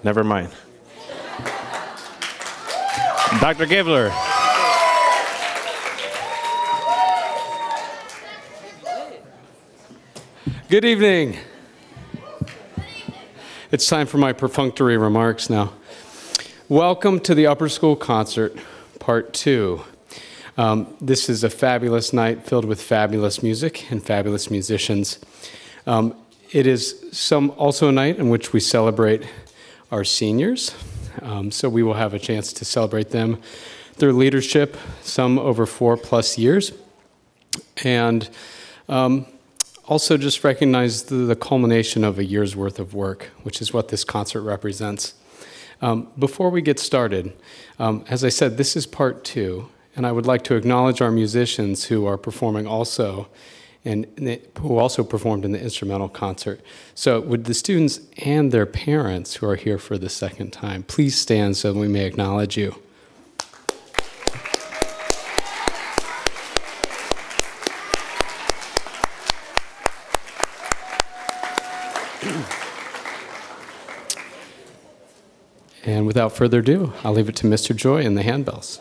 Never mind. Dr. Gabler. Good evening. It's time for my perfunctory remarks now. Welcome to the Upper School Concert, Part 2. This is a fabulous night filled with fabulous music and fabulous musicians. It is also a night in which we celebrate our seniors. So we will have a chance to celebrate them, their leadership, some over 4+ years. And also just recognize the culmination of a year's worth of work, which is what this concert represents. Before we get started, as I said, this is part 2, and I would like to acknowledge our musicians who are performing also, and who also performed in the instrumental concert. So would the students and their parents who are here for the second time, please stand so we may acknowledge you. And without further ado, I'll leave it to Mr. Joy and the Handbells.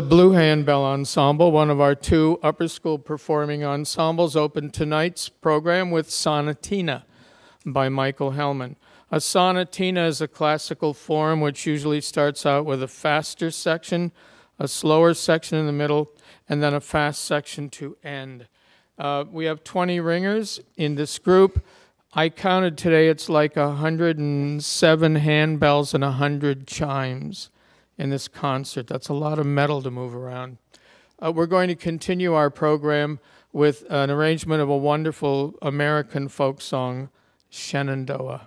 The Blue Handbell Ensemble, one of our two upper school performing ensembles, opened tonight's program with Sonatina by Michael Hellman. A sonatina is a classical form which usually starts out with a faster section, a slower section in the middle, and then a fast section to end. We have 20 ringers in this group. I counted today, it's like 107 handbells and 100 chimes in this concert. That's a lot of metal to move around. We're going to continue our program with an arrangement of a wonderful American folk song, Shenandoah.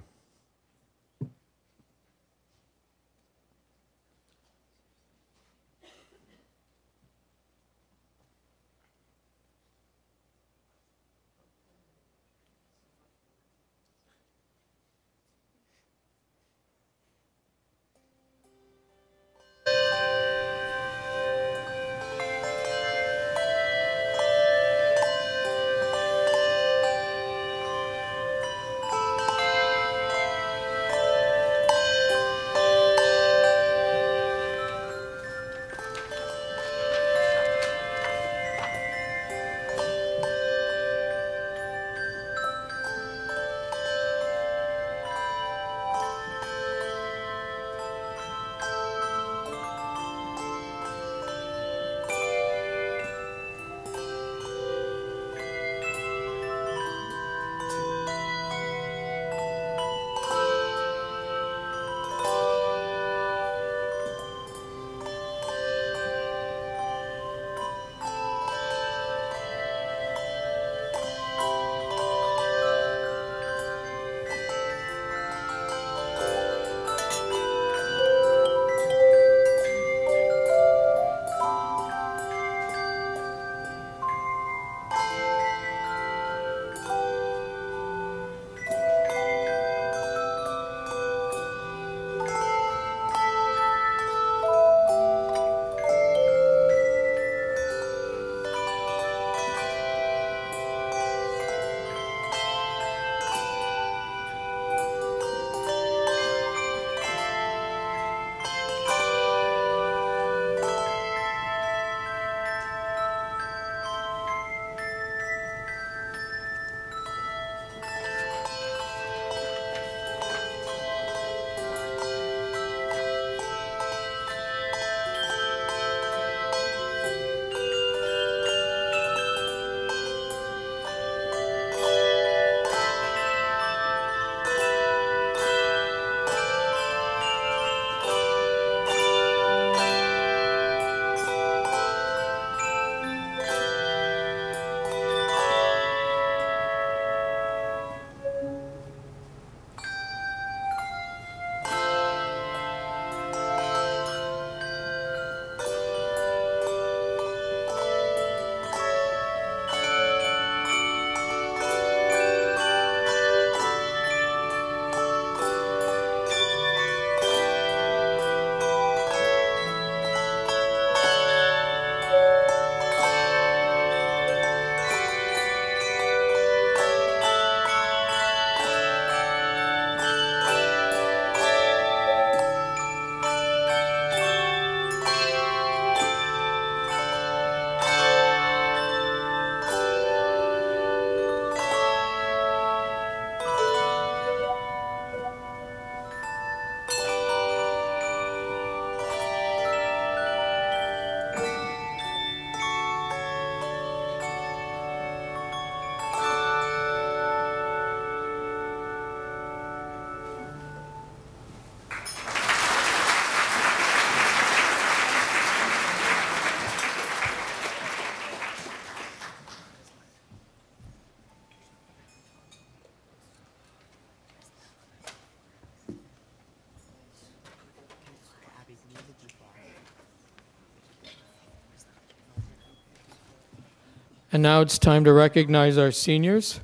And now it's time to recognize our seniors.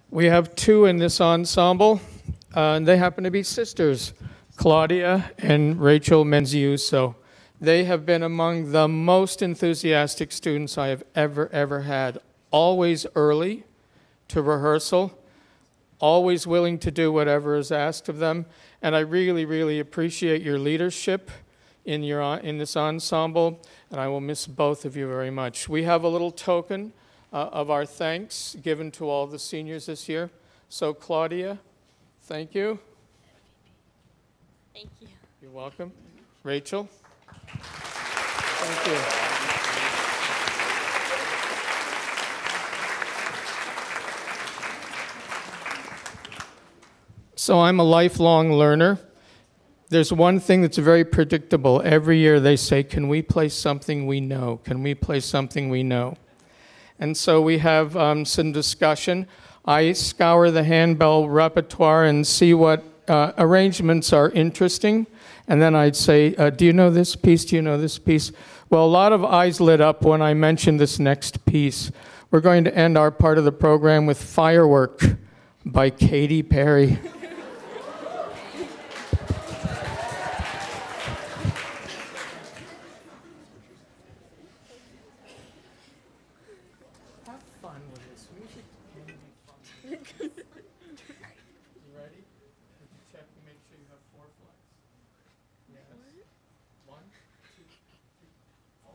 We have two in this ensemble, and they happen to be sisters, Claudia and Rachel Menziuso. They have been among the most enthusiastic students I have ever had. Always early to rehearsal, always willing to do whatever is asked of them. And I really appreciate your leadership, in this ensemble, and I will miss both of you very much. We have a little token of our thanks given to all the seniors this year. So Claudia, thank you. Thank you. You're welcome. Rachel. Thank you. So I'm a lifelong learner. There's one thing that's very predictable. Every year they say, can we play something we know? Can we play something we know? And so we have some discussion. I scour the handbell repertoire and see what arrangements are interesting. And then I'd say, do you know this piece? Do you know this piece? Well, a lot of eyes lit up when I mentioned this next piece. We're going to end our part of the program with Firework by Katy Perry. Have fun with this. Music can be fun. You ready? Check to make sure you have 4 flags. Yes. 1, 2, 3, 4.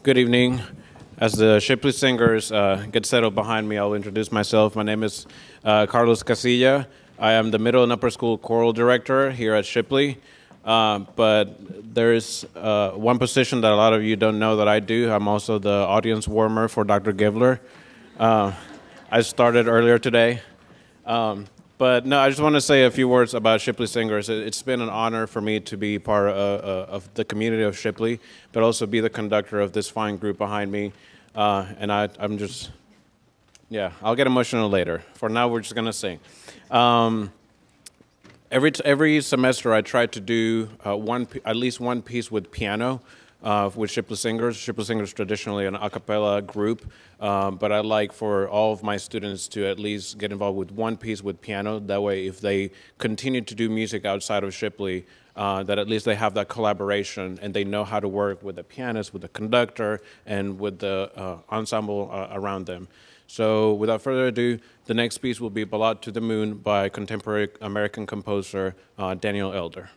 Good evening. As the Shipley singers get settled behind me, I'll introduce myself. My name is Carlos Casilla. I am the middle and upper school choral director here at Shipley. But there's one position that a lot of you don't know that I do. I'm also the audience warmer for Dr. Givler. I started earlier today. But no, I just want to say a few words about Shipley Singers. It's been an honor for me to be part of the community of Shipley, but also be the conductor of this fine group behind me. And I'm just, yeah, I'll get emotional later. For now, we're just going to sing. Every semester, I try to do at least one piece with piano with Shipley Singers. Shipley Singers traditionally an a cappella group, but I like for all of my students to at least get involved with one piece with piano. That way, if they continue to do music outside of Shipley, that at least they have that collaboration and they know how to work with the pianist, with the conductor, and with the ensemble around them. So without further ado, the next piece will be Ballad to the Moon by contemporary American composer Daniel Elder.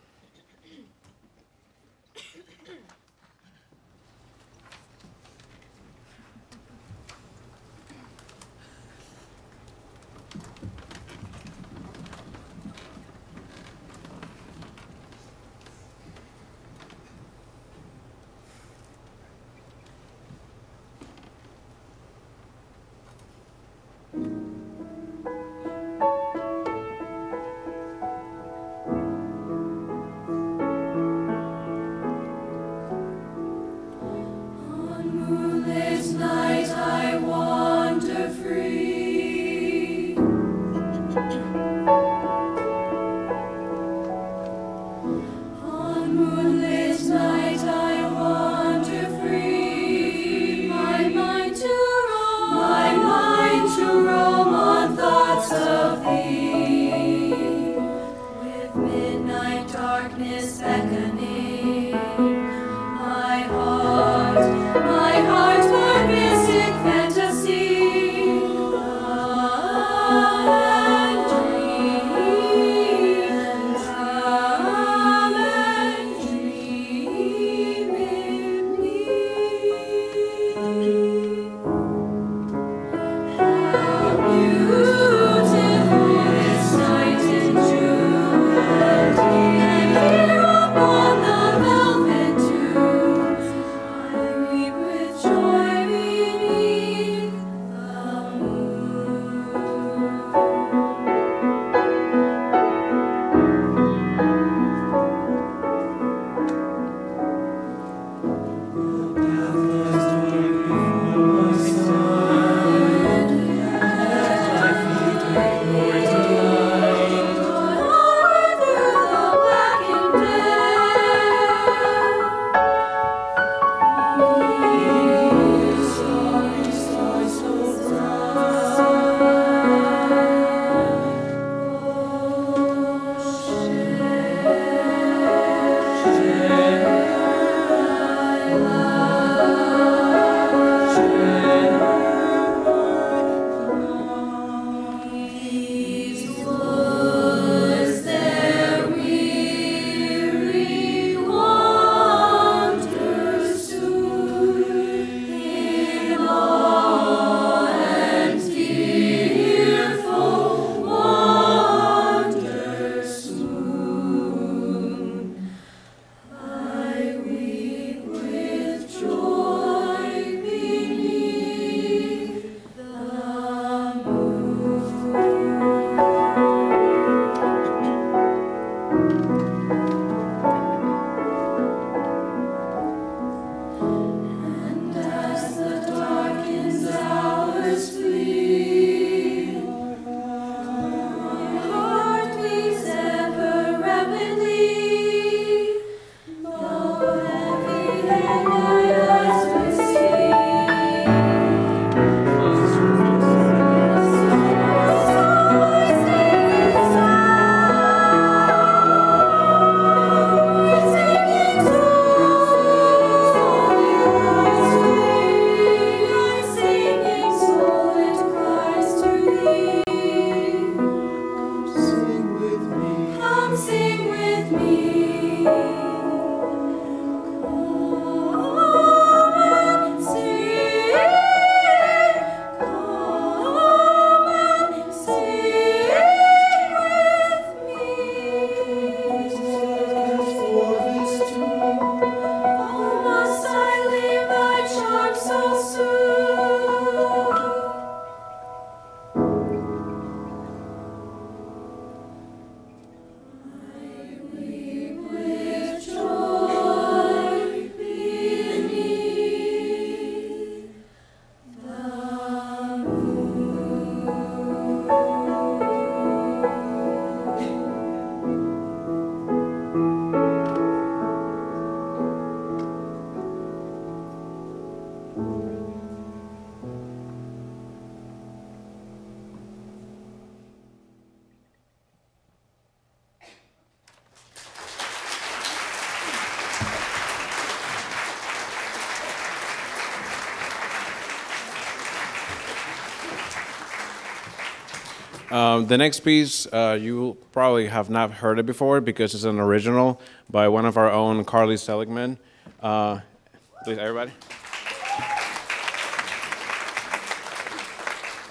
The next piece, you probably have not heard it before because it's an original by one of our own, Carly Seligman. Please, everybody.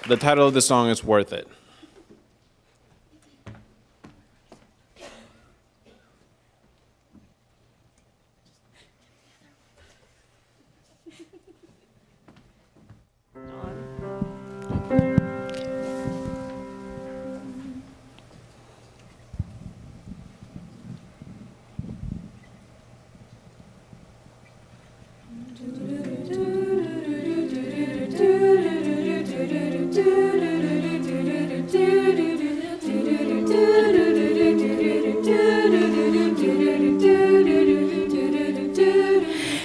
The title of the song is Worth It.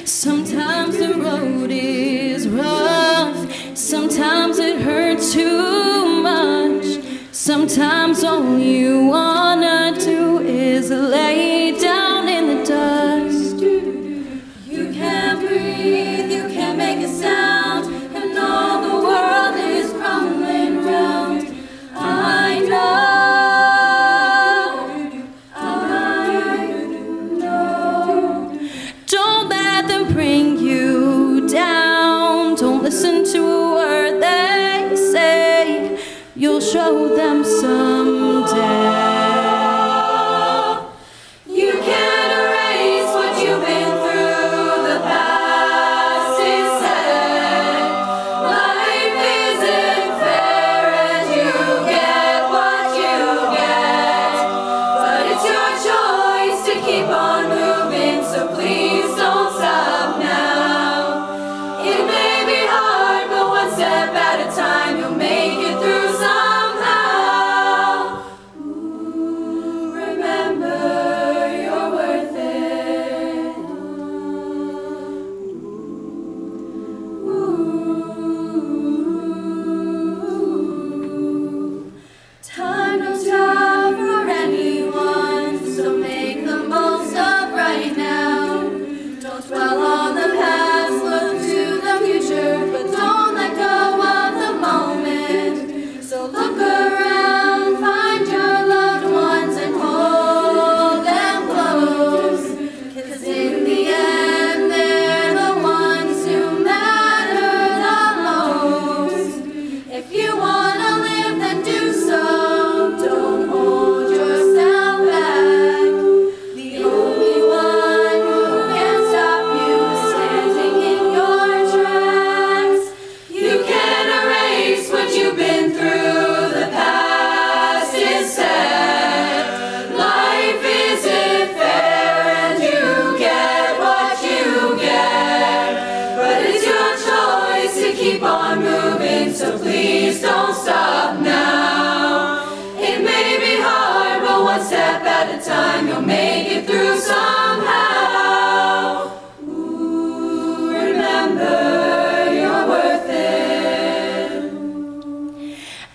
Sometimes the road is rough, sometimes it hurts too much, sometimes all you wanna do is lay down in the dust. You can't breathe, you can't make a sound, and all the world is crumbling round. I know. Bring you down. Don't listen to a word they say. You'll show them someday. You can't erase what you've been through. The past is sad. Life isn't fair, and you get what you get. But it's your choice to keep on moving, so please don't stop. Step at a time, you'll make it through somehow. Ooh, remember, you're worth it. Ooh. Time don't stop for anyone, so make the most of right now. Don't dwell on the past, look to the future, but don't let go of the moment. So look around, find your loved ones and hold them close. 'Cause in the end, they're the ones who matter the most. If you wanna live, then do so. Don't hold yourself back. The only one who can stop you is standing in your tracks. You can't erase what you've been through. The past is sad. Life isn't fair, and you get what you get. But it's your choice to keep on moving, so please don't stop now. It may be hard, but one step at a time, you'll make it through somehow. Ooh, remember, you're worth it.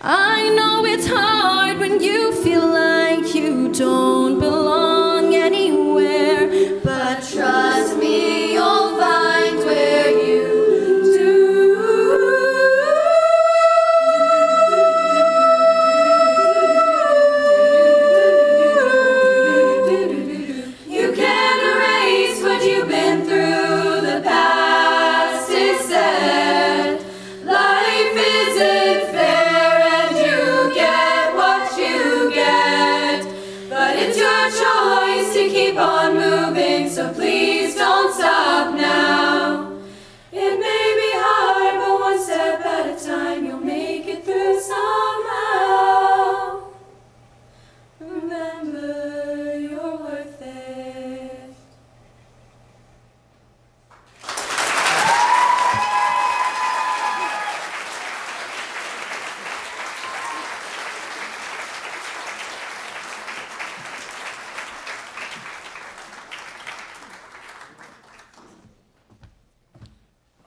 I know it's hard when you feel like you don't belong anywhere, but trust me, you'll find where you do. You can't erase what you've been through. The past is sad. Life isn't fair, and you get what you get. But it's your choice to keep on moving, so please don't stop now. It may be hard, but one step at a time, you'll make it through somehow. Remember, you're worth it.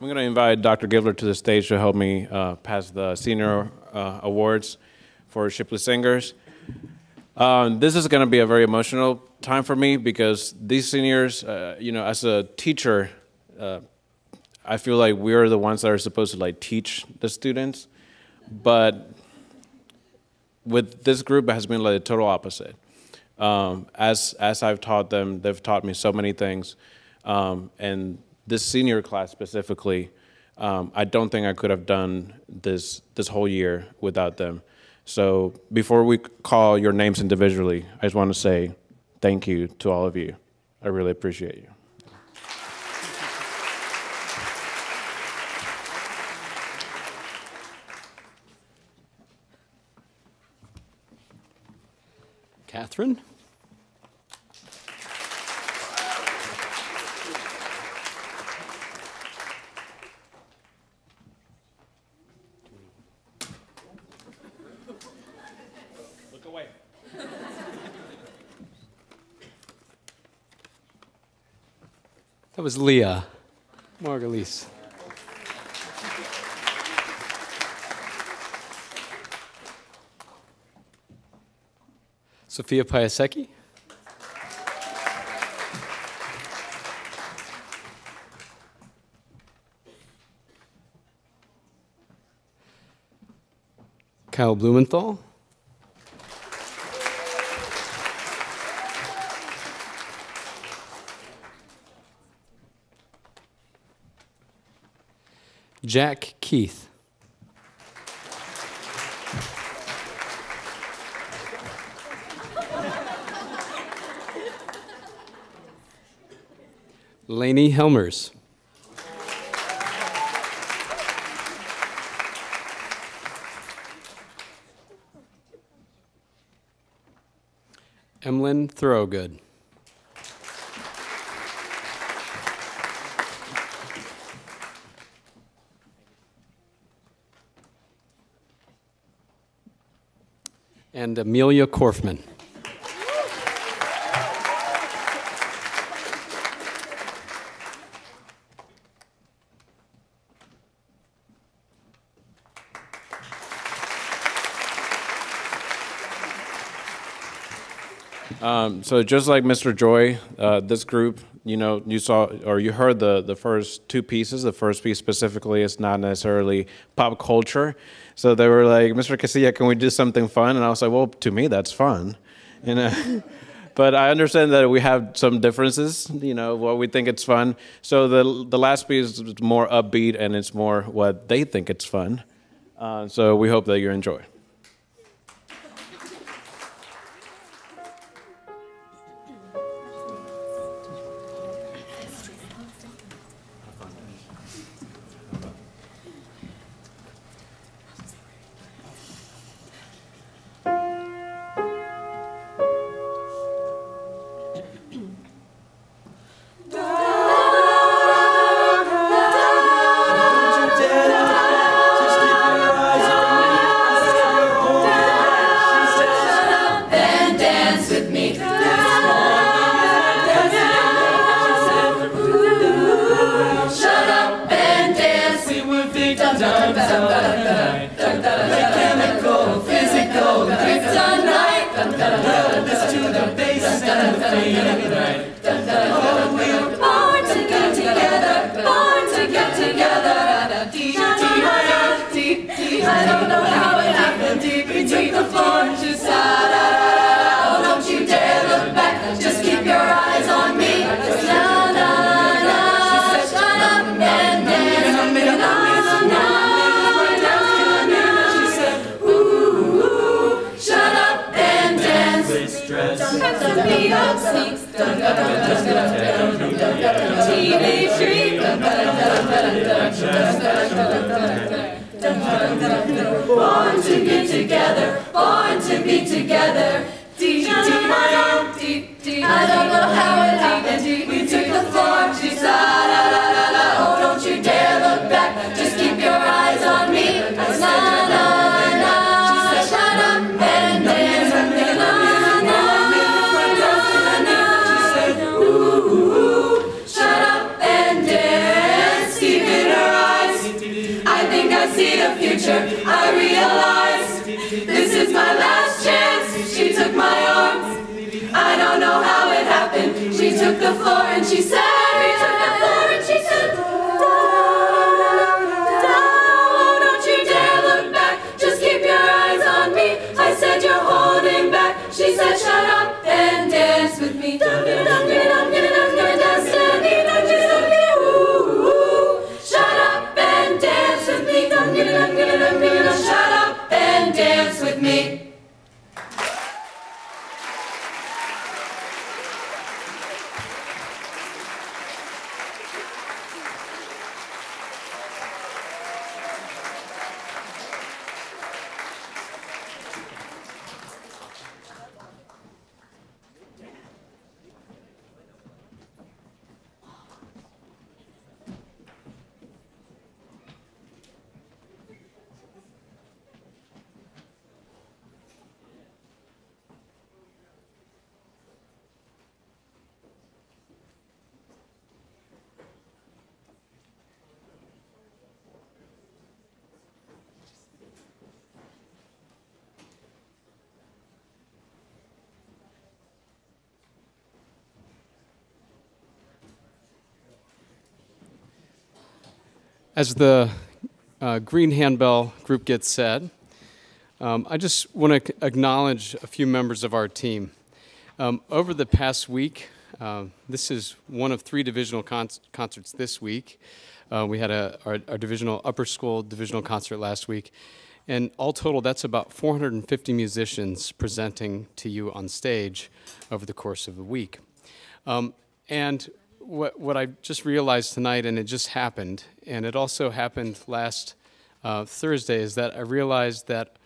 I'm going to invite Dr. Givler to the stage to help me pass the senior awards for Shipley Singers. This is going to be a very emotional time for me because these seniors, as a teacher, I feel like we're the ones that are supposed to teach the students, but with this group, it has been like the total opposite. As I've taught them, they've taught me so many things. And this senior class specifically, I don't think I could have done this whole year without them. So before we call your names individually, I just want to say thank you to all of you. I really appreciate you. Catherine? Look away. That was Leah Margulies. Sophia Piasecki. Kyle Blumenthal. Jack Keith. Lainey Helmers. Emlyn Thorogood. And Amelia Korfman. So just like Mr. Joy, this group, you saw or you heard the first two pieces. The first piece specifically is not necessarily pop culture. So they were like, Mr. Casilla, can we do something fun? And I was like, well, to me, that's fun. But I understand that we have some differences, what we think it's fun. So the last piece is more upbeat and it's more what they think it's fun. So we hope that you enjoy. Born to be together, born to be together. I don't know how it happened. We took the floor, she said, oh, don't you dare look back. Just keep your eyes on me. She said, shut up and dance. She said, ooh, shut up and dance. Deep in her eyes, I think I see the future. I realize this is my last chance. She took As the Green Handbell group gets set, I just want to acknowledge a few members of our team. Over the past week, this is one of 3 divisional concerts this week. We had our divisional upper school divisional concert last week. And all total, that's about 450 musicians presenting to you on stage over the course of the week. And what I just realized tonight, and it just happened, and it also happened last Thursday, is that I realized that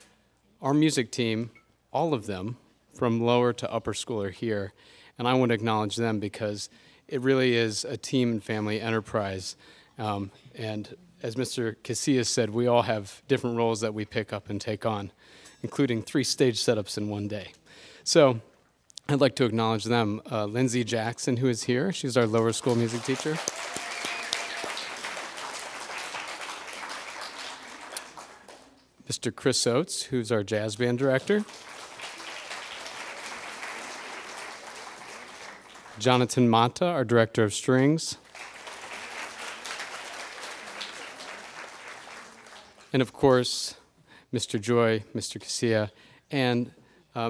our music team, all of them, from lower to upper school are here. And I want to acknowledge them because it really is a team and family enterprise. And as Mr. Casillas said, we all have different roles that we pick up and take on, including 3 stage setups in one day. So I'd like to acknowledge them. Lindsay Jackson, who is here. She's our lower school music teacher. Mr. Chris Oates, who's our jazz band director. Jonathan Mata, our director of strings. And of course, Mr. Joy, Mr. Casilla, and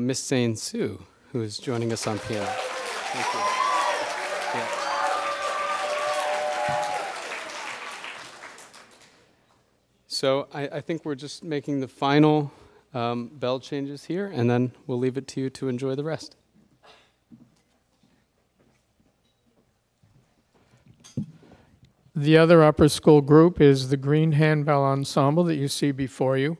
Miss Zane Sue, who is joining us on piano. Thank you. Yeah. So I think we're just making the final bell changes here, and then we'll leave it to you to enjoy the rest. The other upper school group is the Green Handbell Ensemble that you see before you.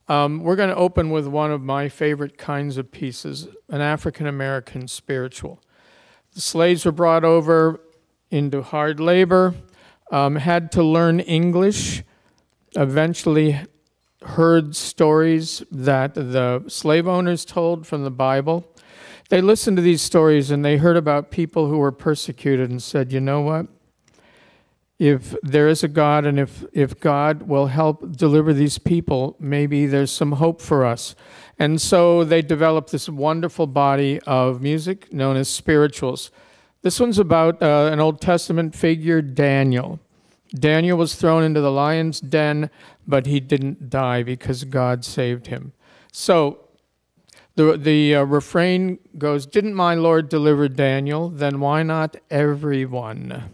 We're going to open with one of my favorite kinds of pieces, an African-American spiritual. The slaves were brought over into hard labor, had to learn English, eventually heard stories that the slave owners told from the Bible. They listened to these stories and they heard about people who were persecuted and said, you know what? If there is a God and if God will help deliver these people, maybe there's some hope for us. And so they developed this wonderful body of music known as spirituals. This one's about an Old Testament figure, Daniel. Daniel was thrown into the lion's den, but he didn't die because God saved him. So the refrain goes, didn't my Lord deliver Daniel? Then why not everyone?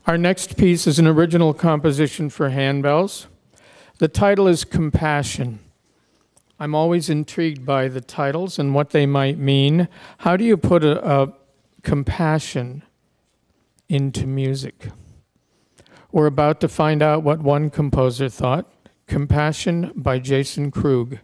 Our next piece is an original composition for Handbells. The title is Compassion. I'm always intrigued by the titles and what they might mean. How do you put a compassion into music? We're about to find out what one composer thought. Compassion by Jason Krug.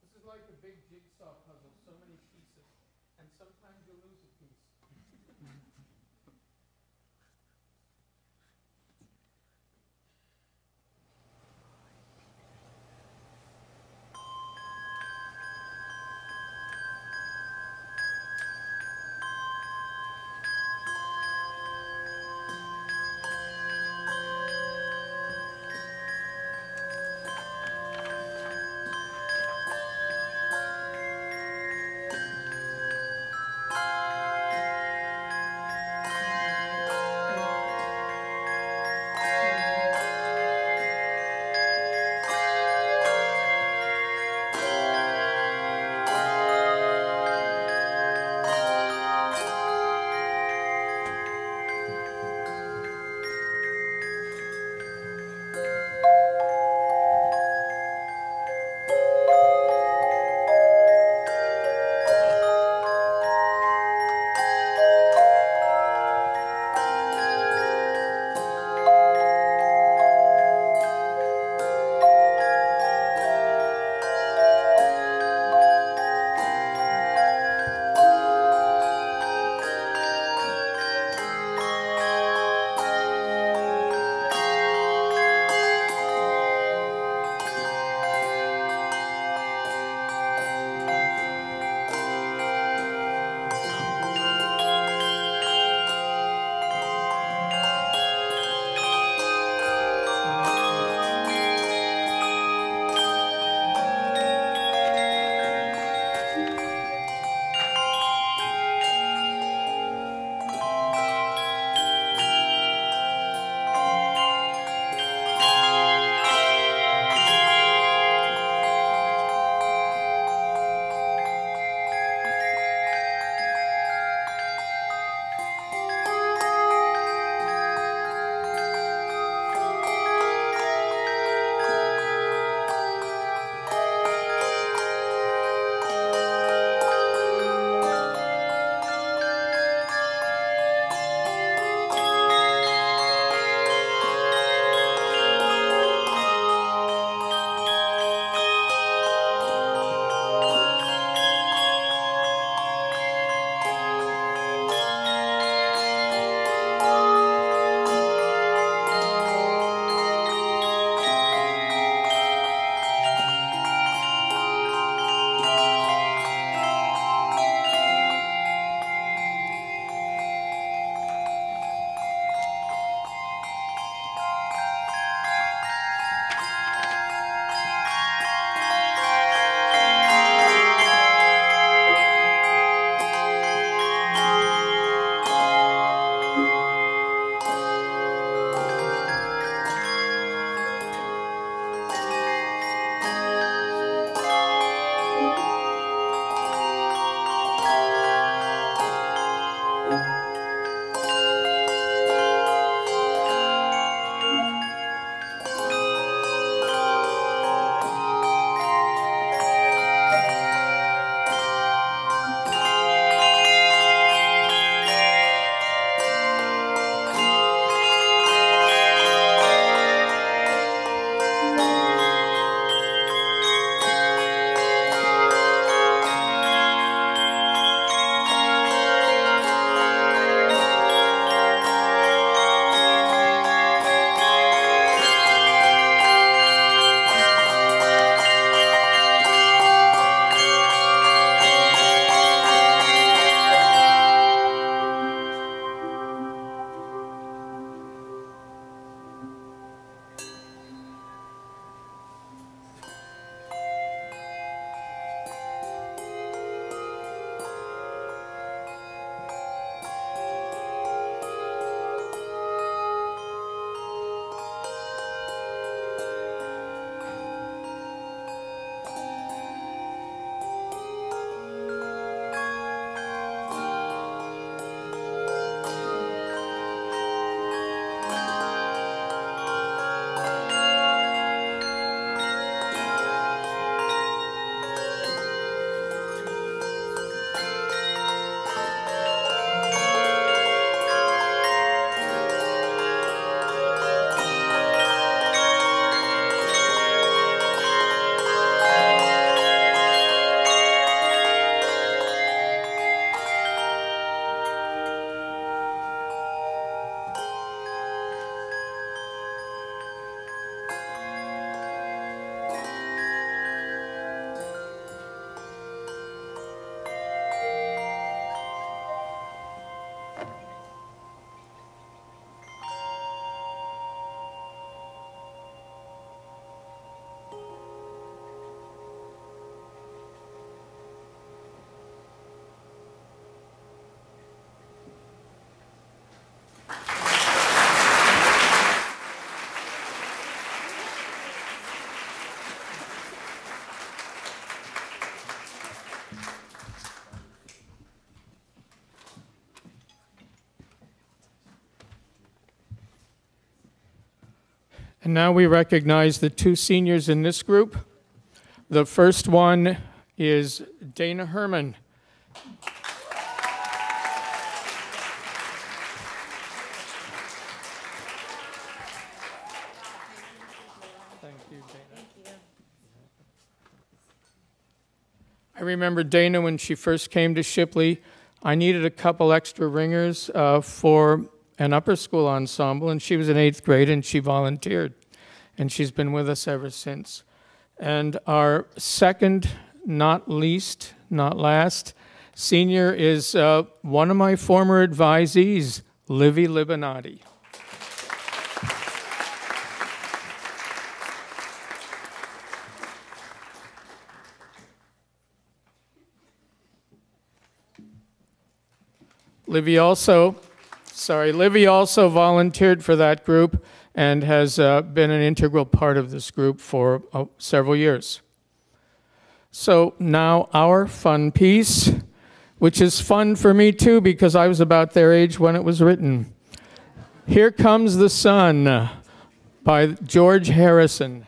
This is like a big jigsaw puzzle, so many pieces, and sometimes you lose a piece. And now we recognize the two seniors in this group. The first one is Dana Herman. Thank you, Dana. I remember Dana when she first came to Shipley. I needed a couple extra ringers for an upper school ensemble, and she was in 8th grade, and she volunteered. And she's been with us ever since. And our second, not least, not last, senior is one of my former advisees, Livy Libinati. Livy also volunteered for that group and has been an integral part of this group for several years. So now our fun piece, which is fun for me too because I was about their age when it was written. Here Comes the Sun by George Harrison.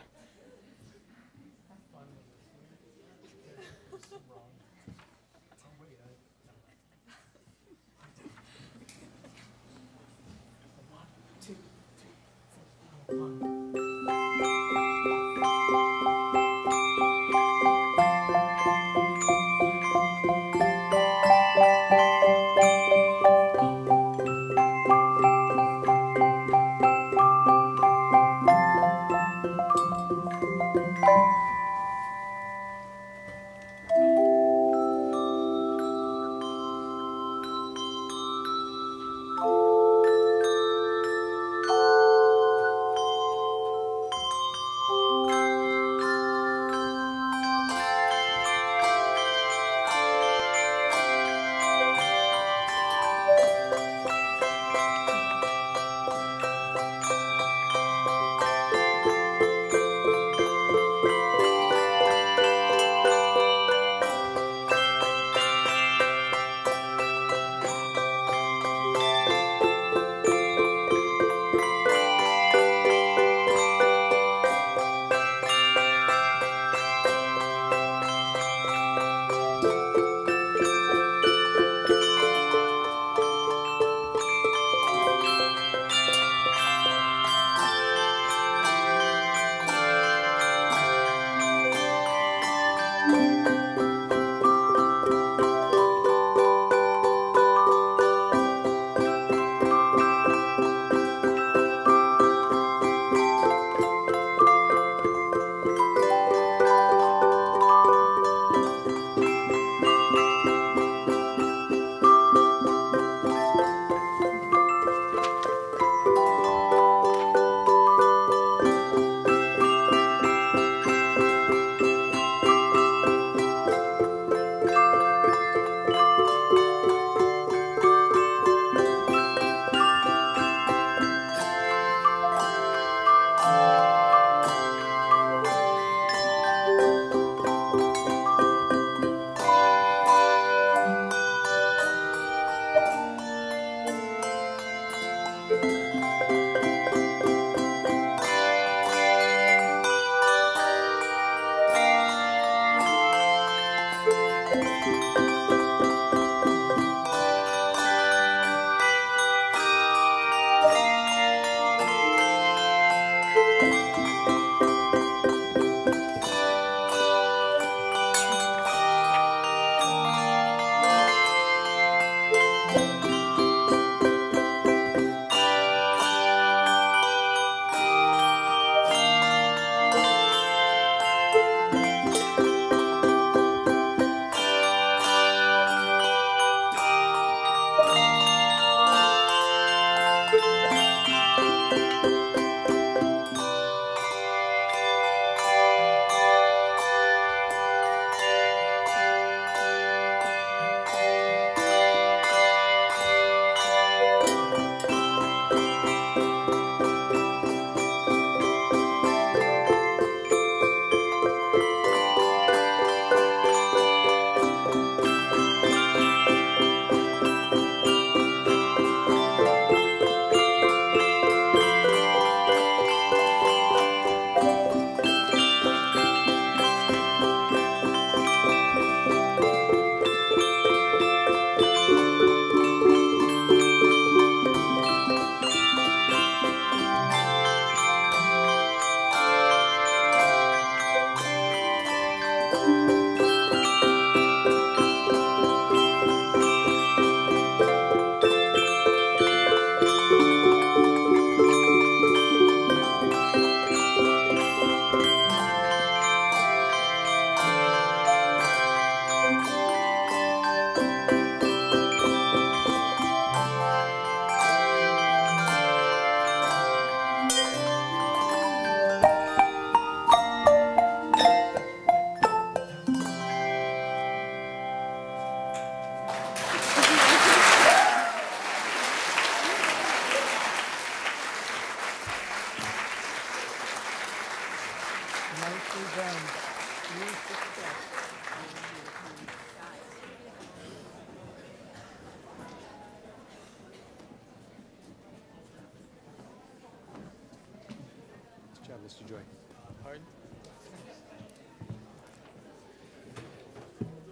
Mr. Joy.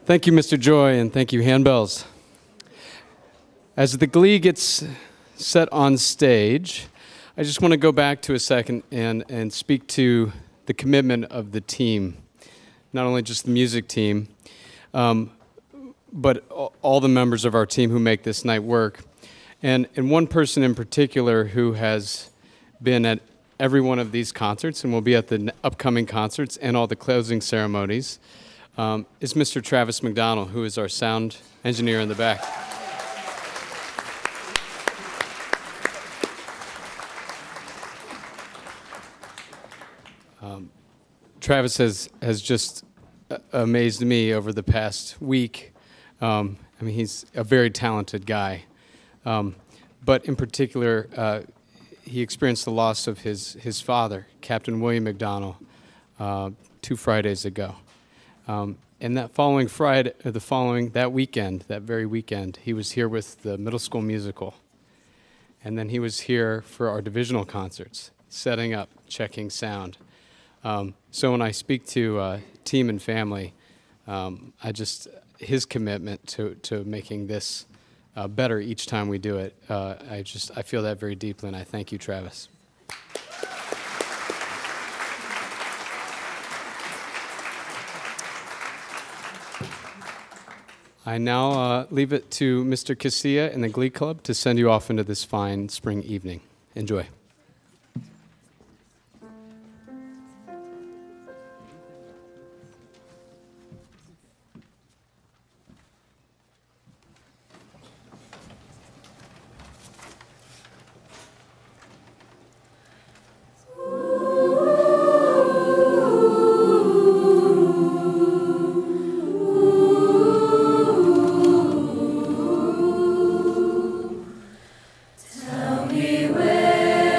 Thank you, Mr. Joy, and thank you, Handbells. As the glee gets set on stage, I just want to go back to a second and speak to the commitment of the team, not only just the music team, but all the members of our team who make this night work. And one person in particular who has been at every one of these concerts and will be at the upcoming concerts and all the closing ceremonies is Mr. Travis McDonald, who is our sound engineer in the back. Travis has just amazed me over the past week. I mean, he's a very talented guy. But in particular, he experienced the loss of his father, Captain William McDonald, 2 Fridays ago. And that following Friday, that very weekend, he was here with the middle school musical. And then he was here for our divisional concerts, setting up, checking sound. So when I speak to team and family, his commitment to making this better each time we do it, I feel that very deeply, and I thank you, Travis. I now leave it to Mr. Casilla and the Glee Club to send you off into this fine spring evening. Enjoy. Tell me where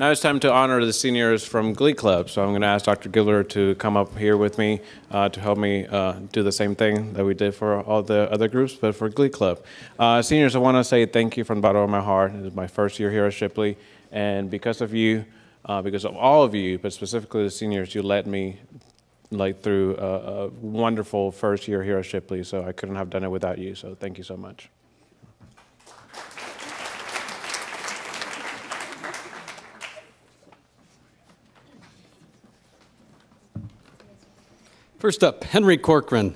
Now it's time to honor the seniors from Glee Club. So I'm going to ask Dr. Giller to come up here with me to help me do the same thing that we did for all the other groups, but for Glee Club. Seniors, I want to say thank you from the bottom of my heart. It is my first year here at Shipley, and because of you, because of all of you, but specifically the seniors, you led me through a wonderful first year here at Shipley, so I couldn't have done it without you, so thank you so much. First up, Henry Corcoran.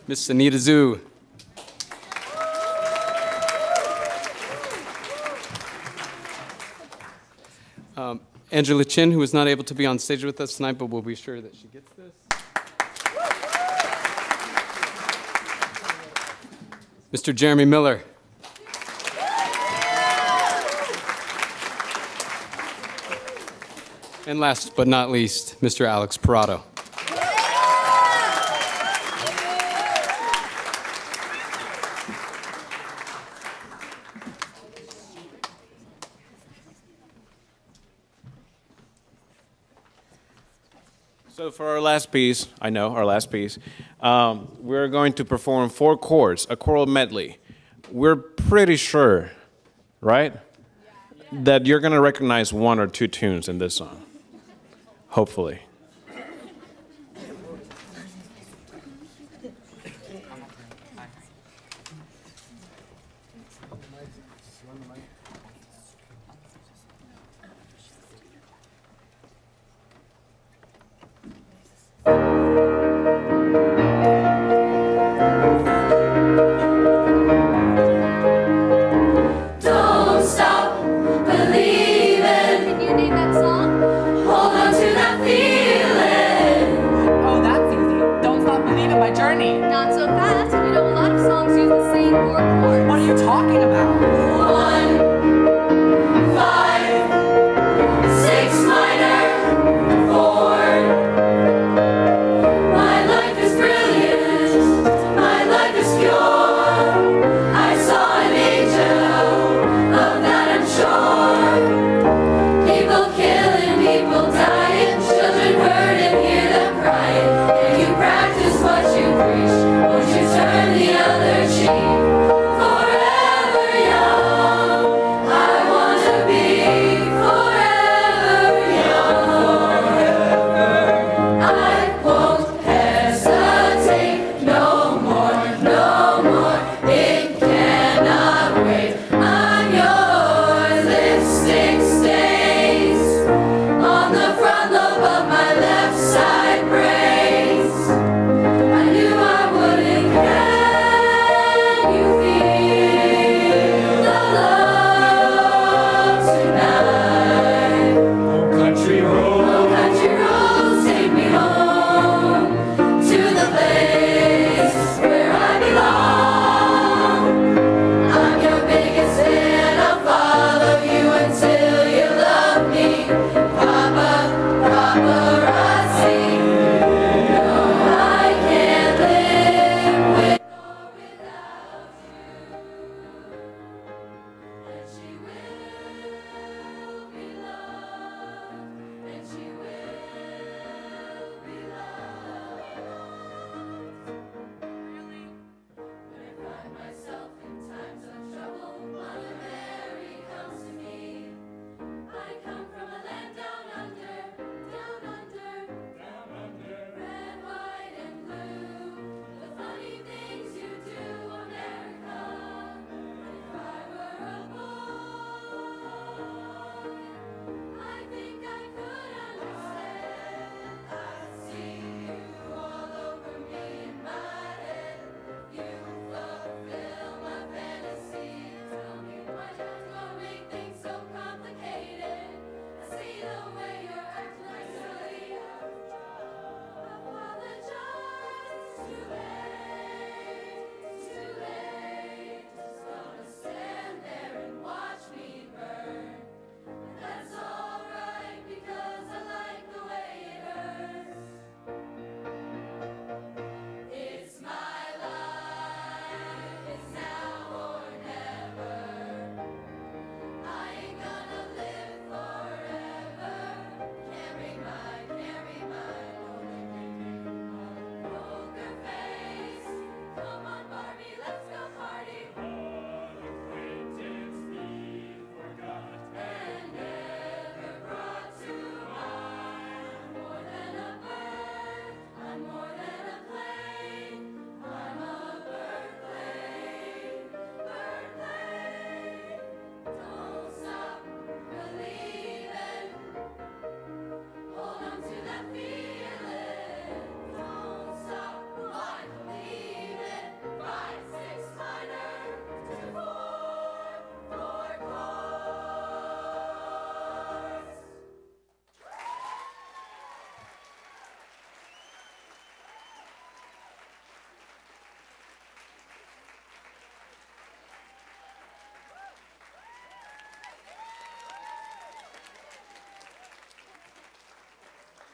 Miss Anita Zhu. Angela Chin, who was not able to be on stage with us tonight, but we'll be sure that she gets this. Mr. Jeremy Miller. And last but not least, Mr. Alex Parado. So for our last piece, we're going to perform 4 chords, a choral medley. We're pretty sure, right, that you're going to recognize 1 or 2 tunes in this song, hopefully. Don't stop believing. Can you name that song? Hold on to that feeling. Oh, that's easy. Don't Stop Believing by Journey. Not so fast. You know, a lot of songs use the same 4 chords. What are you talking about? 1, 5, 6 minor, 4. My life is brilliant. My life is pure. I saw an angel. Of that I'm sure. People killing, people dying, children hurt and hear them crying. If you practice what you preach, won't you turn the other cheek? Forever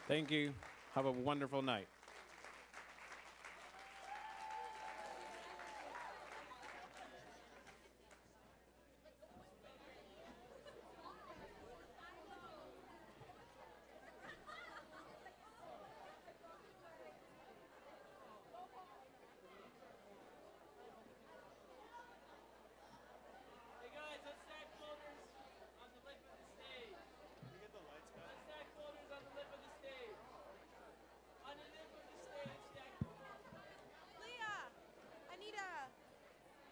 Thank you. Have a wonderful night.